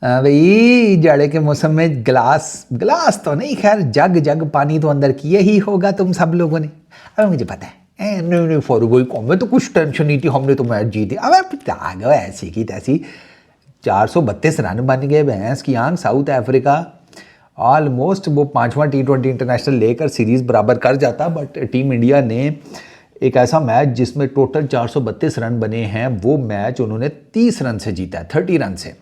भाई जाड़े के मौसम में गिलास गिलास तो नहीं, खैर जग जग पानी तो अंदर किए ही होगा तुम सब लोगों ने। अब मुझे पता है नहीं नहीं फॉरगोई कौन में तो कुछ टेंशन नहीं थी, हमने तो मैच जीती। अब आ गए ऐसी की तैसी 432 रन बन गए भैंस की आंख। साउथ अफ्रीका ऑलमोस्ट वो 5वां T20 इंटरनेशनल लेकर सीरीज बराबर कर जाता, बट टीम इंडिया ने एक ऐसा मैच जिसमें टोटल 432 रन बने हैं, वो मैच उन्होंने 30 रन से जीता है, 30 रन से।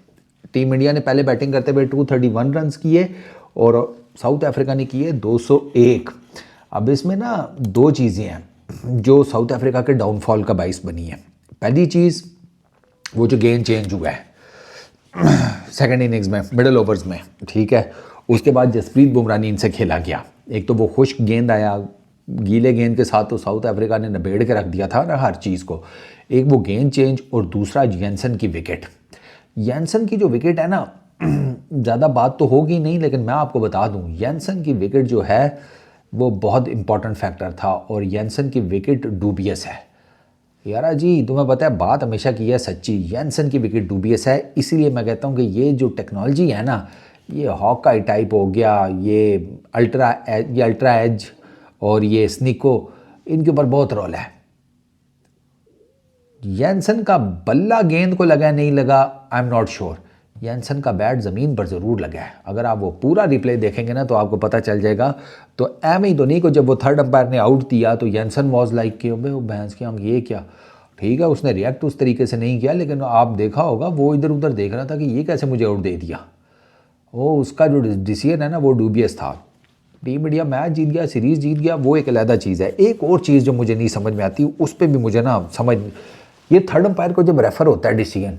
टीम इंडिया ने पहले बैटिंग करते हुए 231 रन किए और साउथ अफ्रीका ने किए 201। अब इसमें ना दो चीज़ें हैं जो साउथ अफ्रीका के डाउनफॉल का बाइस बनी है। पहली चीज़ वो जो गेम चेंज हुआ है सेकंड इनिंग्स में, मिडल ओवर्स में, ठीक है। उसके बाद जसप्रीत बुमराह ने इनसे खेला गया। एक तो वो खुश्क गेंद आया, गीले गेंद के साथ तो साउथ अफ्रीका ने निबेड़ के रख दिया था ना हर चीज़ को। एक वो गेंद चेंज और दूसरा जैनसन की विकेट। जैनसन की जो विकेट है ना, ज़्यादा बात तो होगी नहीं, लेकिन मैं आपको बता दूं जैनसन की विकेट जो है वो बहुत इंपॉर्टेंट फैक्टर था और जैनसन की विकेट डूबियस है। यारा जी तुम्हें पता है, बात हमेशा की है सच्ची, जैनसन की विकेट डूबियस है। इसीलिए मैं कहता हूँ कि ये जो टेक्नोलॉजी है ना, ये हॉकाई टाइप हो गया, ये अल्ट्रा एज और ये स्निको, इनके ऊपर बहुत रोल है। जैनसन का बल्ला गेंद को लगा नहीं लगा, I am not sure. Jansen का बैट ज़मीन पर ज़रूर लगा है। अगर आप वो पूरा रिप्ले देखेंगे ना तो आपको पता चल जाएगा। तो एम ही धोनी को जब वो थर्ड अंपायर ने आउट दिया तो जैनसन वॉज लाइक कि वो भैंस की आंख ये क्या। ठीक है, उसने रिएक्ट उस तरीके से नहीं किया, लेकिन आप देखा होगा वो इधर उधर देख रहा था कि ये कैसे मुझे आउट दे दिया। वो उसका जो डिसीजन है ना वो डूबियस था। टीम इंडिया मैच जीत गया, सीरीज़ जीत गया, वो एक अलग चीज़ है। एक और चीज़ जो मुझे नहीं समझ में आती, उस पर भी मुझे ना समझ, ये थर्ड अंपायर को जब रेफर होता है डिसीजन,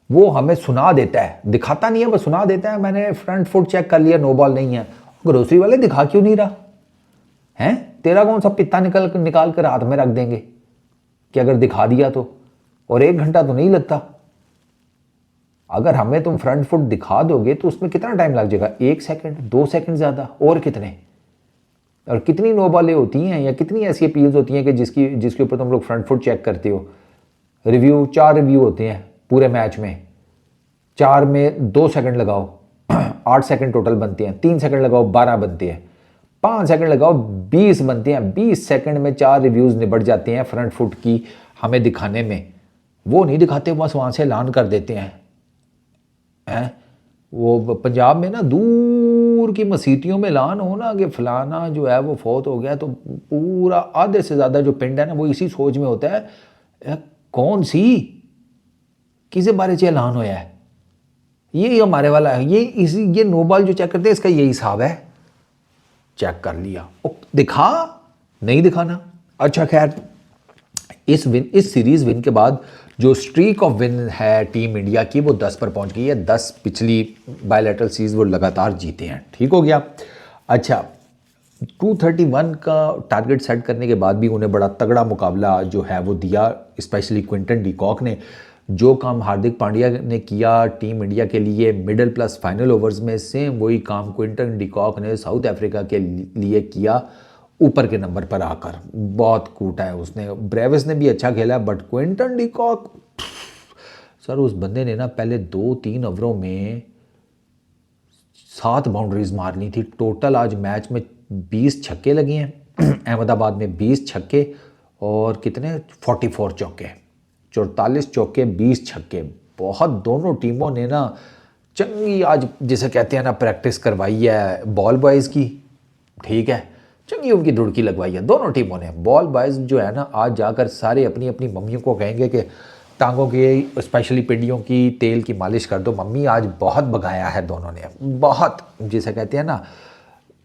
वो हमें सुना देता है, दिखाता नहीं है, वो सुना देता है मैंने फ्रंट फुट चेक कर लिया, नो बॉल नहीं है। ग्रोसरी वाले दिखा क्यों नहीं रहा है? तेरा कौन सा पित्ता निकाल कर हाथ में रख देंगे कि अगर दिखा दिया तो, और 1 घंटा तो नहीं लगता। अगर हमें तुम फ्रंट फुट दिखा दोगे तो उसमें कितना टाइम लग जाएगा? 1 सेकंड, 2 सेकंड, ज़्यादा और कितने? और कितनी नो बॉलें होती हैं या कितनी ऐसी अपील्स होती हैं कि जिसके ऊपर तुम लोग फ्रंट फुट चेक करते हो? रिव्यू 4 रिव्यू होते हैं पूरे मैच में, 4 में 2 सेकंड लगाओ 8 सेकंड टोटल बनते हैं, 3 सेकंड लगाओ 12 बनते हैं, 5 सेकंड लगाओ 20 बनते हैं। 20 सेकंड में 4 रिव्यूज़ निबट जाते हैं फ्रंट फुट की हमें दिखाने में। वो नहीं दिखाते, बस वहाँ से ऐलान कर देते हैं। वो पंजाब में ना दूर की मसीतियों में ऐलान हो ना कि फलाना जो है वो फौत हो गया, तो पूरा आधे से ज़्यादा जो पिंड है ना वो इसी सोच में होता है कौन सी किसे बारे च ऐलान होया है, ये हमारे वाला है, ये नो बॉल जो चेक करते हैं इसका यही हिसाब है। चेक कर लिया, दिखा नहीं दिखाना। अच्छा खैर, इस सीरीज विन के बाद जो स्ट्रीक ऑफ विन है टीम इंडिया की वो 10 पर पहुंच गई है। 10 पिछली बायलैटरल सीरीज वो लगातार जीते हैं, ठीक हो गया। अच्छा, 231 का टारगेट सेट करने के बाद भी उन्हें बड़ा तगड़ा मुकाबला जो है वो दिया, स्पेशली क्विंटन डी कॉक ने। जो काम हार्दिक पांड्या ने किया टीम इंडिया के लिए मिडल प्लस फाइनल ओवर्स में, सेम वही काम क्विंटन डी कॉक ने साउथ अफ्रीका के लिए किया ऊपर के नंबर पर आकर। बहुत कूटा है उसने। ब्रेविस ने भी अच्छा खेला, but Quinton de Kock sir, उस बंदे ने ना पहले 2-3 ओवरों में 7 बाउंड्रीज मार ली थी टोटल। आज मैच में 20 छक्के लगे हैं अहमदाबाद में, 20 छक्के और कितने 44 चौके, 44 चौके 20 छक्के। बहुत दोनों टीमों ने ना चंगी आज जिसे कहते हैं ना प्रैक्टिस करवाई है बॉल बॉयज़ की, ठीक है, चंगी उनकी दुड़की लगवाई है दोनों टीमों ने। बॉल बॉयज़ जो है ना आज जाकर सारे अपनी अपनी मम्मियों को कहेंगे कि टांगों की स्पेशली पिंडियों की तेल की मालिश कर दो मम्मी। आज बहुत भगाया है दोनों ने, बहुत जिसे कहते हैं ना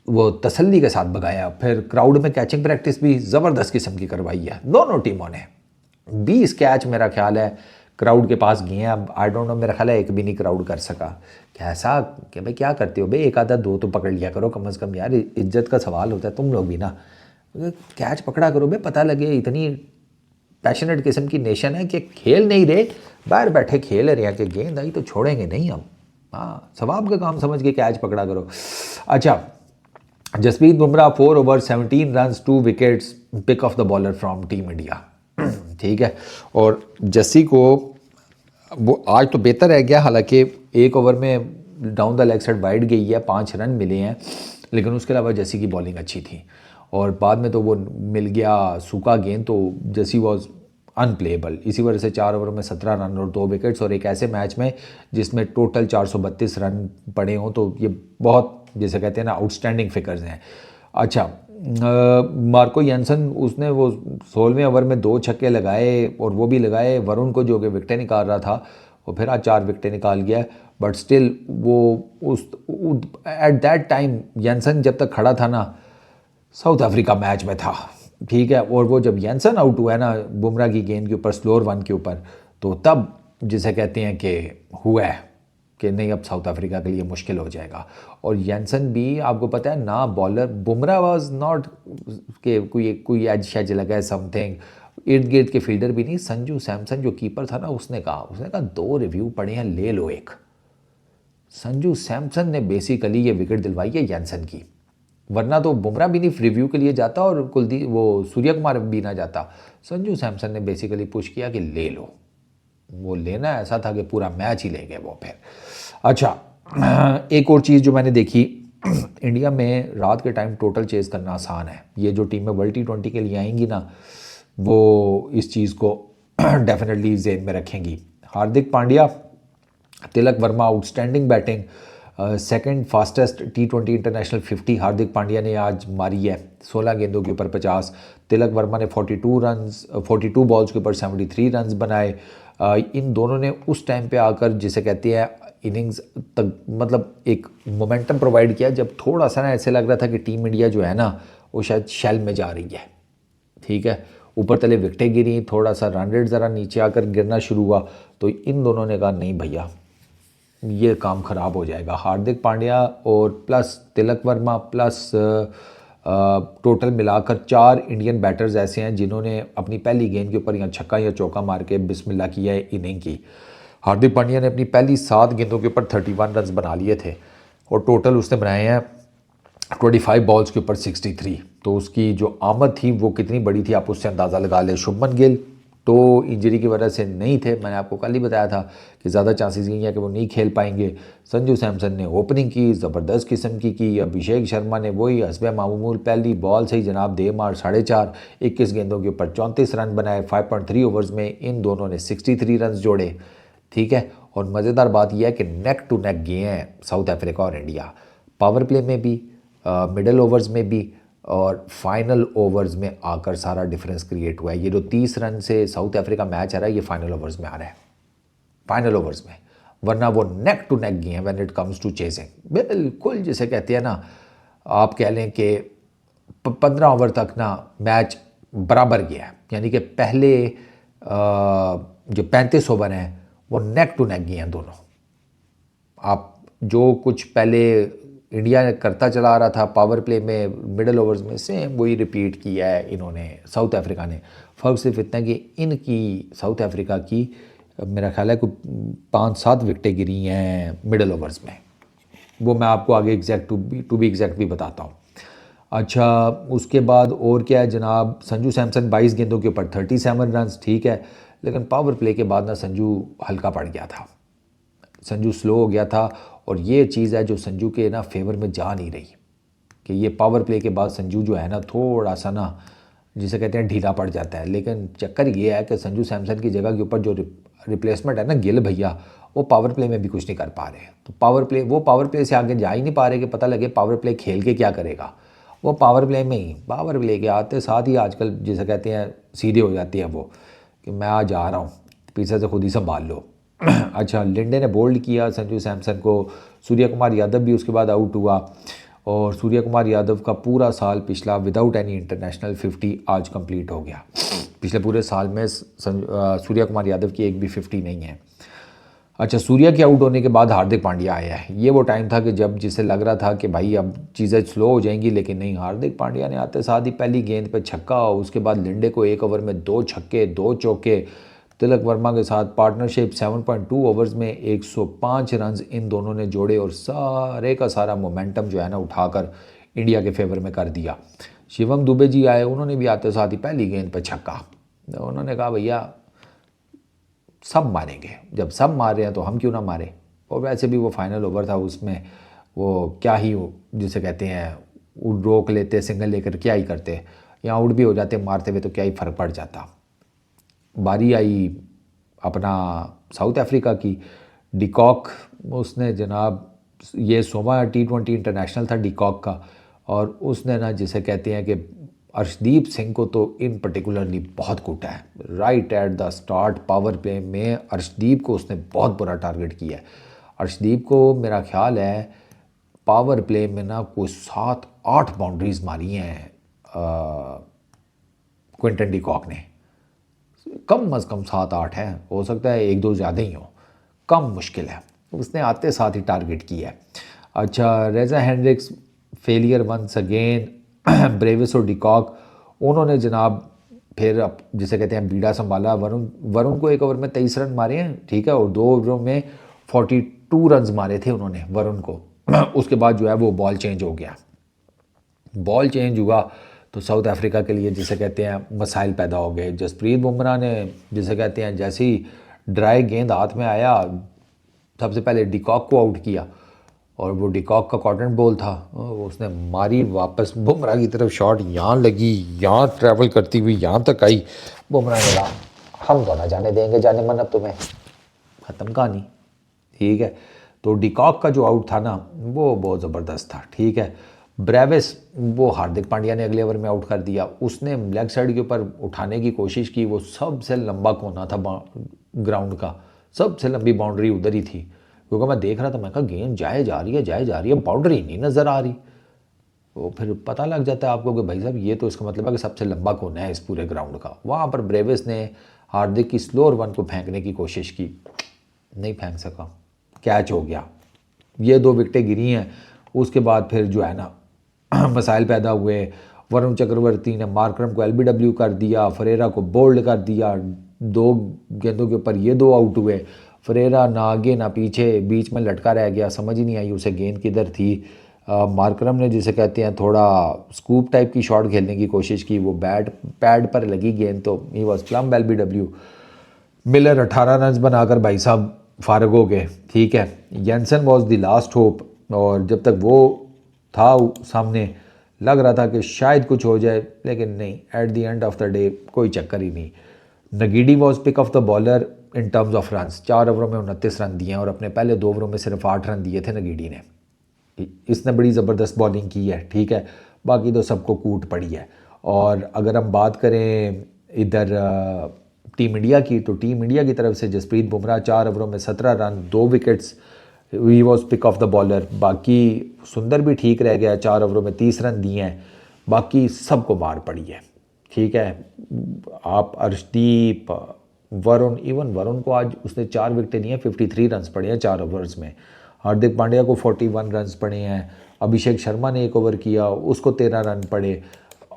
वो तसल्ली के साथ भगाया। फिर क्राउड में कैचिंग प्रैक्टिस भी ज़बरदस्त किस्म की करवाई है दोनों टीमों ने। 20 कैच मेरा ख्याल है क्राउड के पास गए हैं। अब आई डोंट नो, मेरा ख्याल है एक भी नहीं क्राउड कर सका। कैसा कि भाई क्या करते हो भाई, एक आधा 2 तो पकड़ लिया करो कम से कम यार, इज्जत का सवाल होता है। तुम लोग भी ना कैच पकड़ा करो भाई, पता लगे। इतनी पैशनेट किस्म की नेशन है कि खेल नहीं रहे, बाहर बैठे खेल रहे हैं कि गेंद आई तो छोड़ेंगे नहीं हम। हाँ, सवाब का काम समझ के कैच पकड़ा करो। अच्छा, Jasprit Bumrah 4 over 17 run 2 wickets, pick of the bowler from team India, ठीक है। और जस्सी को वो आज तो बेहतर रह गया, हालांकि एक ओवर में down the leg side wide गई है, 5 रन मिले हैं, लेकिन उसके अलावा जसी की बॉलिंग अच्छी थी और बाद में तो वो मिल गया सूखा गेंद, तो जसी वॉज अनप्लेएबल। इसी वजह से 4 ओवर में 17 रन और 2 विकेट्स, और एक ऐसे मैच में जिसमें टोटल 432 रन पड़े हों, तो ये बहुत, जैसे कहते हैं ना, आउटस्टैंडिंग फिगर्स हैं। अच्छा, मार्को यानसन, उसने वो 16वें ओवर में 2 छक्के लगाए और वो भी लगाए वरुण को जो कि विकटें निकाल रहा था, और फिर आज 4 विकटें निकाल गया। बट स्टिल वो उस एट दैट टाइम यानसन जब तक खड़ा था ना, साउथ अफ्रीका मैच में था, ठीक है। और वो जब यानसन आउट हुआ है ना बुमराह की गेंद के ऊपर, स्लोअर वन के ऊपर, तो तब जिसे कहते हैं कि हुआ है कि नहीं, अब साउथ अफ्रीका के लिए मुश्किल हो जाएगा। और यानसन भी आपको पता है ना, बॉलर, बुमराह वाज नॉट के कोई एज शैज लगा है समथिंग, इर्द गिर्द के फील्डर भी नहीं। संजू सैमसन जो कीपर था ना, उसने कहा 2 रिव्यू पड़े हैं, ले लो एक। संजू सैमसन ने बेसिकली ये विकेट दिलवाई है यानसन की, वरना तो बुमराह भी नहीं रिव्यू के लिए जाता और कुलदीप वो सूर्य कुमार भी ना जाता। संजू सैमसन ने बेसिकली पुश किया कि ले लो। वो लेना ऐसा था कि पूरा मैच ही ले गए वो फिर। अच्छा, एक और चीज़ जो मैंने देखी, इंडिया में रात के टाइम टोटल चेस करना आसान है। ये जो टीमें वर्ल्ड T20 के लिए आएंगी ना, वो इस चीज़ को डेफिनेटली जेन में रखेंगी। Hardik Pandya, Tilak Varma outstanding batting, second fastest T20 international 50 Hardik Pandya ने आज मारी है, 16 गेंदों के ऊपर 50। तिलक वर्मा ने 42 बॉल्स के ऊपर 73 रन्स बनाए। इन दोनों ने उस टाइम पे आकर, जिसे कहते हैं, इनिंग्स तक मतलब एक मोमेंटम प्रोवाइड किया जब थोड़ा सा ना ऐसे लग रहा था कि टीम इंडिया जो है ना वो शायद शेल में जा रही है, ठीक है। ऊपर तले विकटें गिरी, थोड़ा सा रन रेट ज़रा नीचे आकर गिरना शुरू हुआ, तो इन दोनों ने कहा नहीं भैया, ये काम ख़राब हो जाएगा। हार्दिक पांड्या और plus Tilak Varma plus total मिलाकर 4 इंडियन बैटर्स ऐसे हैं जिन्होंने अपनी पहली गेंद के ऊपर या छक्का या चौका मार के बिस्मिल्लाह किया है इनिंग की। हार्दिक पांड्या ने अपनी पहली 7 गेंदों के ऊपर 31 रन बना लिए थे और टोटल उसने बनाए हैं 25 बॉल्स के ऊपर 63। तो उसकी जो आमद थी वो कितनी बड़ी थी आप उससे अंदाज़ा लगा ले। शुभमन गिल तो इंजरी की वजह से नहीं थे, मैंने आपको कल ही बताया था कि ज़्यादा चांसेस यही है कि वो नहीं खेल पाएंगे। संजू सैमसन ने ओपनिंग की, ज़बरदस्त किस्म की। अभिषेक शर्मा ने वही हस्बे मामूल पहली बॉल से ही जनाब दे मार 4.5, 21 गेंदों के ऊपर 34 रन बनाए। 5.3 ओवर्स में इन दोनों ने 63 रन जोड़े, ठीक है। और मज़ेदार बात यह है कि नेक टू नेक गए हैं साउथ अफ्रीका और इंडिया, पावर प्ले में भी, मिडल ओवर्स में भी, और फाइनल ओवर्स में आकर सारा डिफरेंस क्रिएट हुआ है। ये जो 30 रन से साउथ अफ्रीका मैच आ रहा है, ये फाइनल ओवर्स में आ रहा है, फाइनल ओवर्स में, वरना वो नेक टू नेक गए हैं when it comes to chasing. बिल्कुल जिसे कहते हैं ना, आप कह लें कि 15 ओवर तक ना मैच बराबर गया है, यानी कि पहले जो 35 ओवर हैं वो नेक टू नेक गए हैं दोनों। आप जो कुछ पहले इंडिया करता चला आ रहा था पावर प्ले में, मिडल ओवर्स में, सेम वही रिपीट किया है इन्होंने, साउथ अफ्रीका ने। फ़र्क सिर्फ इतना कि इनकी साउथ अफ्रीका की मेरा ख्याल है कोई 5-7 विकटें गिरी हैं मिडल ओवर्स में, वो मैं आपको आगे एग्जैक्ट टू बी एग्जैक्ट भी बताता हूँ। अच्छा, उसके बाद और क्या है जनाब, संजू सैमसन 22 गेंदों के ऊपर 37 रन, ठीक है। लेकिन पावर प्ले के बाद ना संजू हल्का पड़ गया था, संजू स्लो हो गया था, और ये चीज़ है जो संजू के ना फेवर में जा नहीं रही कि ये पावर प्ले के बाद संजू जो है ना थोड़ा सा ना, जिसे कहते हैं, ढीला पड़ जाता है। लेकिन चक्कर ये है कि संजू सैमसन की जगह के ऊपर जो रिप्लेसमेंट है ना, गिल भैया, वो पावर प्ले में भी कुछ नहीं कर पा रहे। तो पावर प्ले से आगे जा ही नहीं पा रहे कि पता लगे पावर प्ले खेल के क्या करेगा। वो पावर प्ले में ही, पावर प्ले के आते साथ ही आजकल जिसे कहते हैं सीधे हो जाती है वो, कि मैं आज आ रहा हूँ, पीछे से खुद ही संभाल लो। अच्छा, लिंडे ने बोल्ड किया संजू सैमसन को, सूर्य कुमार यादव भी उसके बाद आउट हुआ, और सूर्य कुमार यादव का पूरा साल पिछला विदाउट एनी इंटरनेशनल 50 आज कंप्लीट हो गया। पिछले पूरे साल में सूर्य कुमार यादव की एक भी 50 नहीं है। अच्छा, सूर्या के आउट होने के बाद हार्दिक पांड्या आया है। ये वो टाइम था कि जब जिसे लग रहा था कि भाई अब चीज़ें स्लो हो जाएंगी, लेकिन नहीं, हार्दिक पांड्या ने आते साथ ही पहली गेंद पे छक्का, उसके बाद लिंडे को 1 ओवर में 2 छक्के 2 चौके, तिलक वर्मा के साथ पार्टनरशिप 7.2 ओवर्स में 105 रन इन दोनों ने जोड़े और सारे का सारा मोमेंटम जो है ना उठाकर इंडिया के फेवर में कर दिया। शिवम दुबे जी आए, उन्होंने भी आते साथ ही पहली गेंद पर छक्का। उन्होंने कहा भैया सब मारेंगे, जब सब मार रहे हैं तो हम क्यों ना मारें, और वैसे भी वो फाइनल ओवर था, उसमें वो क्या ही जिसे कहते हैं रोक लेते सिंगल लेकर क्या ही करते, या आउट भी हो जाते मारते हुए तो क्या ही फ़र्क पड़ जाता। बारी आई अपना साउथ अफ्रीका की। डिकॉक, उसने जनाब, ये 16वां T20 इंटरनेशनल था डिकॉक का, और उसने ना जिसे कहते हैं कि अर्शदीप सिंह को तो इन पर्टिकुलरली बहुत कूटा है। Right at the start power play में अर्शदीप को उसने बहुत बुरा टारगेट किया है। अर्शदीप को मेरा ख्याल है पावर प्ले में ना कोई 7-8 बाउंड्रीज मारी हैं क्विंटन डिकॉक ने। कम अज़ कम 7-8 हैं, हो सकता है 1-2 ज़्यादा ही हो, कम मुश्किल है। उसने आते साथ ही टारगेट किया है। अच्छा, Reeza Hendricks failure once again. Brevis और डिकॉक, उन्होंने जनाब फिर अब जिसे कहते हैं बीड़ा संभाला। वरुण को एक ओवर में 23 रन मारे हैं, ठीक है, और 2 ओवरों में 42 रन मारे थे उन्होंने वरुण को। उसके बाद जो है वो बॉल चेंज हो गया। बॉल चेंज हुआ तो साउथ अफ्रीका के लिए जिसे कहते हैं मसाइल पैदा हो गए। जसप्रीत बुमराह ने जिसे कहते हैं जैसे ही ड्राई गेंद हाथ में आया, सबसे पहले डिकॉक को आउट किया, और वो डिकॉक का कॉटन बॉल था, उसने मारी वापस बुमराह की तरफ, शॉट यहाँ लगी, यहाँ ट्रैवल करती हुई यहाँ तक आई। बुमराह ने कहा हम तो ना जाने देंगे जाने मन, अब तुम्हें ख़त्म कहानी, ठीक है। तो डिकॉक का जो आउट था ना वो बहुत ज़बरदस्त था, ठीक है। ब्रेविस, वो हार्दिक पांड्या ने अगले ओवर में आउट कर दिया। उसने लेग साइड के ऊपर उठाने की कोशिश की, वो सबसे लंबा कोना था ग्राउंड का, सबसे लंबी बाउंड्री उधर ही थी। क्योंकि मैं देख रहा था, मैं कहा गेंद जाए जा रही है, बाउंड्री नहीं नज़र आ रही। तो फिर पता लग जाता है आपको कि भाई साहब ये तो इसका मतलब है कि सबसे लंबा कोना है इस पूरे ग्राउंड का। वहाँ पर ब्रेविस ने हार्दिक की स्लोअर वन को फेंकने की कोशिश की, नहीं फेंक सका, कैच हो गया। ये 2 विकेटें गिरी हैं। उसके बाद फिर जो है ना मसाइल पैदा हुए। वरुण चक्रवर्ती ने मार्करम को LBW कर दिया, फरेरा को बोल्ड कर दिया, 2 गेंदों के ऊपर ये 2 आउट हुए। फरेरा ना आगे ना पीछे, बीच में लटका रह गया, समझ ही नहीं आई उसे गेंद किधर थी। मार्करम ने जिसे कहते हैं थोड़ा स्कूप टाइप की शॉट खेलने की कोशिश की, वो पैड पर लगी गेंद, तो he was plum LBW। Miller 18 run बनाकर भाई साहब फारग हो गए, ठीक है। Jansen was the last hope, और जब तक वो था सामने लग रहा था कि शायद कुछ हो जाए, लेकिन नहीं, at the end of the day कोई चक्कर ही नहीं। Ngidi was pick of the bowler in terms of runs, 4 ओवरों में 29 रन दिए हैं, और अपने पहले 2 ओवरों में सिर्फ 8 रन दिए थे नगीडी ने। इसने बड़ी ज़बरदस्त बॉलिंग की है, ठीक है, बाकी तो सबको कूट पड़ी है। और अगर हम बात करें इधर टीम इंडिया की, तो टीम इंडिया की तरफ से जसप्रीत बुमराह 4 ओवरों में 17 run, 2 wickets, he was pick of the bowler. बाकी सुंदर भी ठीक रह गया, 4 ओवरों में 30 रन दिए हैं, बाकी सबको मार पड़ी है, ठीक है। आप अर्शदीप, वरुण, इवन वरुण को आज उसने 4 विकेटें दी हैं, 53 रन पड़े हैं 4 ओवर्स में। हार्दिक पांड्या को 41 रन पड़े हैं। अभिषेक शर्मा ने 1 ओवर किया, उसको 13 रन पड़े।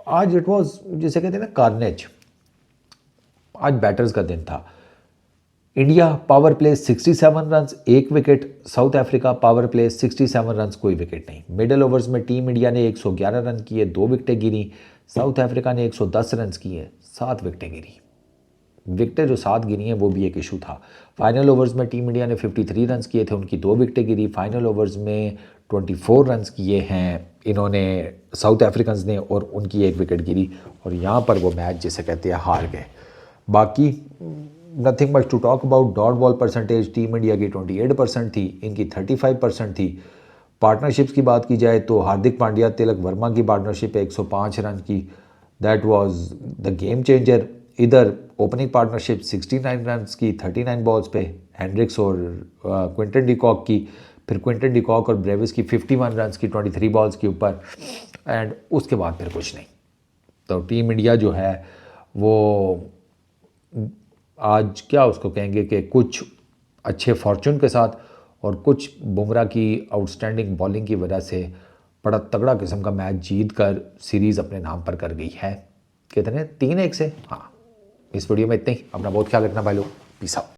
आज इट वॉज जिसे कहते हैं ना कार्नेज, आज बैटर्स का दिन था। India power play 67 run, 1 wicket. South Africa power play 67 run, कोई विकेट नहीं। मिडल ओवर्स में टीम इंडिया ने 111 रन किए, 2 विकेटें गिरी। साउथ अफ्रीका ने 110 रन किए, 7 विकेटें गिरी। विकेटें जो 7 गिरी हैं वो भी एक इशू था। फाइनल ओवर्स में टीम इंडिया ने 53 रन किए थे, उनकी 2 विकेटें गिरी। फाइनल ओवर्स में 24 रन किए हैं इन्होंने साउथ अफ्रीकन्स ने, और उनकी 1 विकेट गिरी, और यहाँ पर वो मैच जिसे कहते हैं हार गए। बाकी nothing much to talk about. Dot ball percentage team India की 28% थी, इनकी 35% थी। पार्टनरशिप्स की बात की जाए तो हार्दिक पांड्या तिलक वर्मा की पार्टनरशिप है 105 रन की, that was the game changer. इधर ओपनिंग पार्टनरशिप 69 रन की 39 बॉल्स पे, हेंड्रिक्स और क्विंटन डिकॉक की, फिर क्विंटन डिकॉक और ब्रेविस की 51 रन की 23 बॉल्स के ऊपर, एंड उसके बाद फिर कुछ नहीं। तो टीम इंडिया जो है वो आज क्या उसको कहेंगे कि कुछ अच्छे फॉर्चून के साथ और कुछ बुमराह की आउटस्टैंडिंग बॉलिंग की वजह से बड़ा तगड़ा किस्म का मैच जीत कर सीरीज़ अपने नाम पर कर गई है। कितने 3-1 से। हाँ, इस वीडियो में इतना ही। अपना बहुत ख्याल रखना भाई लोग, पीस आउट।